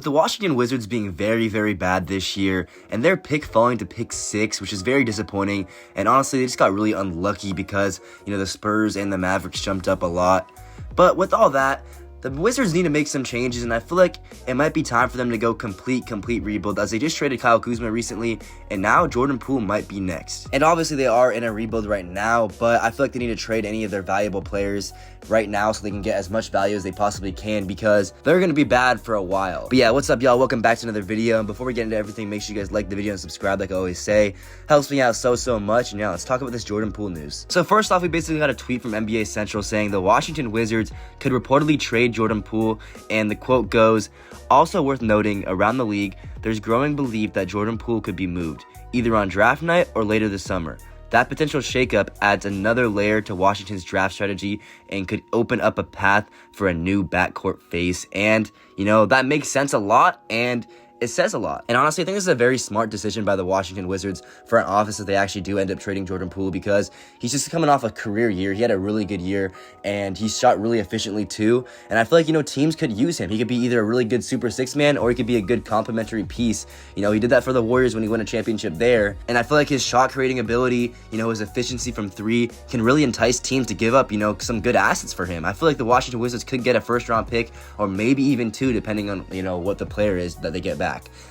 With the Washington Wizards being very, very bad this year, and their pick falling to pick 6, which is very disappointing, and honestly, they just got really unlucky because, the Spurs and the Mavericks jumped up a lot. But with all that, the Wizards need to make some changes, and I feel like it might be time for them to go complete rebuild, as they just traded Kyle Kuzma recently, and now Jordan Poole might be next. And obviously they are in a rebuild right now, but I feel like they need to trade any of their valuable players right now so they can get as much value as they possibly can, because they're going to be bad for a while. But yeah, what's up, y'all? Welcome back to another video, and before we get into everything, make sure you guys like the video and subscribe like I always say. Helps me out so much. And yeah, let's talk about this Jordan Poole news. So first off, we basically got a tweet from NBA Central saying the Washington Wizards could reportedly trade Jordan Poole, and the quote goes, "Also worth noting, around the league, there's growing belief that Jordan Poole could be moved, either on draft night or later this summer. That potential shakeup adds another layer to Washington's draft strategy and could open up a path for a new backcourt face." And, that makes sense a lot, and it says a lot. And honestly, I think this is a very smart decision by the Washington Wizards front office if they actually do end up trading Jordan Poole, because he's just coming off a career year. He had a really good year, and he shot really efficiently too. And I feel like, teams could use him. He could be either a really good Super Six man, or he could be a good complementary piece. He did that for the Warriors when he won a championship there. And I feel like his shot creating ability, his efficiency from three can really entice teams to give up, some good assets for him. I feel like the Washington Wizards could get a first-round pick, or maybe even 2, depending on, what the player is that they get back.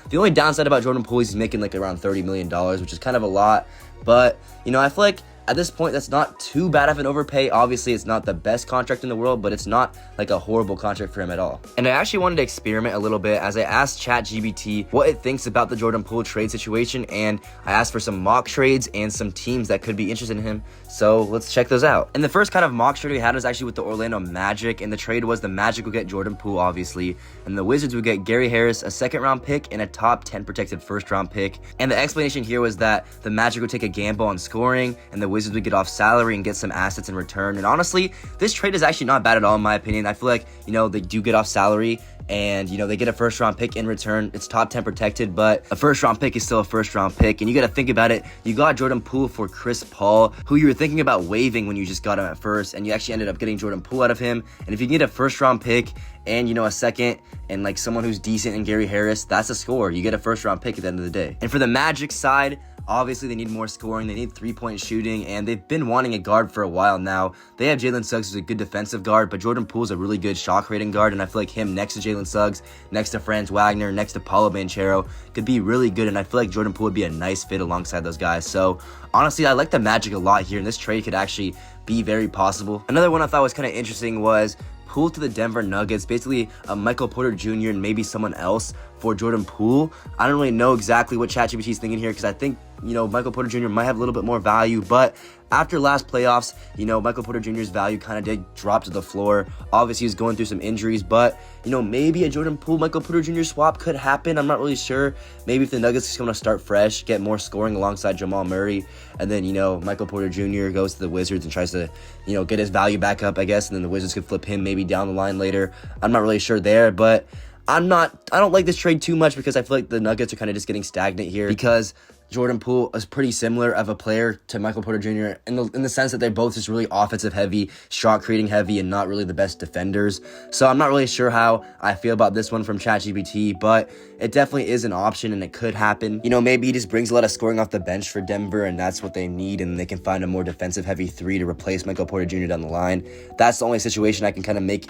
The only downside about Jordan Poole is he's making like around $30 million, which is kind of a lot. But, I feel like at this point, that's not too bad of an overpay. Obviously, it's not the best contract in the world, but it's not like a horrible contract for him at all. And I actually wanted to experiment a little bit as I asked ChatGPT what it thinks about the Jordan Poole trade situation, and I asked for some mock trades and some teams that could be interested in him. So let's check those out. And the first kind of mock trade we had was actually with the Orlando Magic, and the trade was the Magic would get Jordan Poole, obviously, and the Wizards would get Gary Harris, a second-round pick, and a top 10 protected first-round pick. And the explanation here was that the Magic would take a gamble on scoring, and the Wizards would get off salary and get some assets in return. And honestly, this trade is actually not bad at all in my opinion. I feel like, they do get off salary, and they get a first round pick in return. It's top 10 protected, but a first round pick is still a first round pick. And you got to think about it, you got Jordan Poole for Chris Paul, who you were thinking about waiving when you just got him at first, and you actually ended up getting Jordan Poole out of him. And if you can get a first round pick and a second and like someone who's decent in Gary Harris, that's a score. You get a first round pick at the end of the day. And for the Magic side, obviously, they need more scoring. They need three-point shooting, and they've been wanting a guard for a while now. They have Jalen Suggs, who's a good defensive guard, but Jordan Poole's a really good shot-creating guard, and I feel like him next to Jalen Suggs, next to Franz Wagner, next to Paolo Banchero could be really good, and I feel like Jordan Poole would be a nice fit alongside those guys. So, honestly, I like the Magic a lot here, and this trade could actually be very possible. Another one I thought was kind of interesting was Poole to the Denver Nuggets, basically Michael Porter Jr. and maybe someone else for Jordan Poole. I don't really know exactly what ChatGPT is thinking here, because I think, Michael Porter Jr. might have a little bit more value, but after last playoffs, Michael Porter Jr.'s value kind of did drop to the floor. Obviously, he's going through some injuries, but, maybe a Jordan Poole, Michael Porter Jr. swap could happen. I'm not really sure. Maybe if the Nuggets just want to start fresh, get more scoring alongside Jamal Murray, and then, Michael Porter Jr. goes to the Wizards and tries to, get his value back up, I guess, and then the Wizards could flip him maybe down the line later. I'm not really sure there, but I don't like this trade too much, because I feel like the Nuggets are kind of just getting stagnant here, because Jordan Poole is pretty similar of a player to Michael Porter Jr. in the sense that they're both just really offensive heavy, shot creating heavy, and not really the best defenders. So I'm not really sure how I feel about this one from ChatGPT, but it definitely is an option, and it could happen. Maybe he just brings a lot of scoring off the bench for Denver, and that's what they need, and they can find a more defensive heavy 3 to replace Michael Porter Jr. down the line. That's the only situation I can kind of make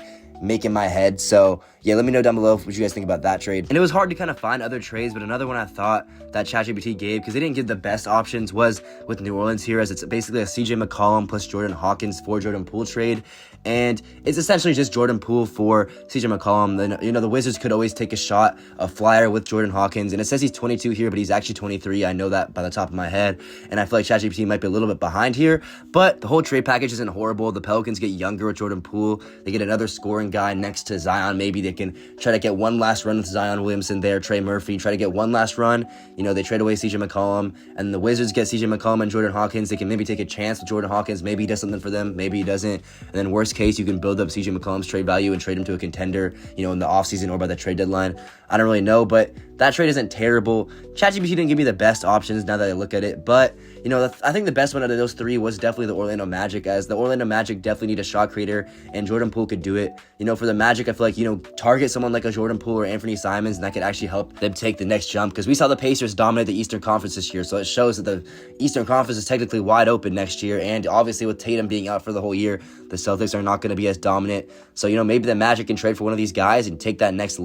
in my head. So yeah, let me know down below what you guys think about that trade. And it was hard to kind of find other trades, but another one I thought that ChatGPT gave, because they didn't give the best options, was with New Orleans here, as it's basically a CJ McCollum plus Jordan Hawkins for Jordan Poole trade. And it's essentially just Jordan Poole for CJ McCollum. Then, the Wizards could always take a shot, a flyer with Jordan Hawkins. And it says he's 22 here, but he's actually 23. I know that by the top of my head. And I feel like ChatGPT might be a little bit behind here. But the whole trade package isn't horrible. The Pelicans get younger with Jordan Poole. They get another scoring guy next to Zion. Maybe they can try to get one last run with Zion Williamson there, Trey Murphy, try to get one last run. They trade away CJ McCollum, and the Wizards get CJ McCollum and Jordan Hawkins. They can maybe take a chance with Jordan Hawkins. Maybe he does something for them. Maybe he doesn't. And then worst case, you can build up CJ McCollum's trade value and trade him to a contender, in the offseason or by the trade deadline. I don't really know, but that trade isn't terrible. ChatGPT didn't give me the best options now that I look at it, but I think the best one out of those three was definitely the Orlando Magic, as the Orlando Magic definitely need a shot creator, and Jordan Poole could do it. For the Magic, I feel like, target someone like a Jordan Poole or Anthony Simons, and that could actually help them take the next jump, because we saw the Pacers dominate the Eastern Conference this year, so it shows that the Eastern Conference is technically wide open next year, and obviously with Tatum being out for the whole year, the Celtics are not going to be as dominant. So, maybe the Magic can trade for one of these guys and take that next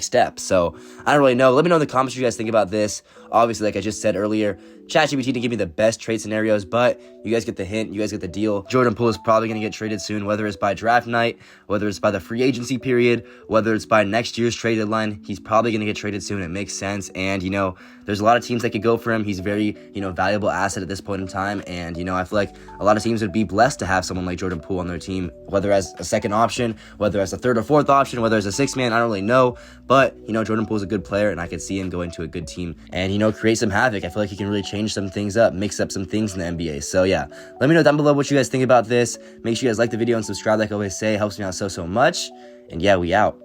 step. So, I don't really know. Let me know in the comments what you guys think about this. Obviously, like I just said earlier, ChatGPT didn't give me the best trade scenarios, but you guys get the hint. You guys get the deal. Jordan Poole is probably going to get traded soon, whether it's by draft night, whether it's by the free agency period, whether it's by next year's trade deadline. He's probably going to get traded soon. It makes sense. And, there's a lot of teams that could go for him. He's a very, valuable asset at this point in time. And, I feel like a lot of teams would be blessed to have someone like Jordan Poole on their team, whether as a second option, whether as a third or fourth option, whether as a sixth man. I don't really know. But, Jordan Poole is a good player, and I could see him going to a good team and, create some havoc. I feel like he can really change some things up, mix up some things in the NBA. So yeah, let me know down below what you guys think about this. Make sure you guys like the video and subscribe, like I always say. It helps me out so much. And yeah, we out.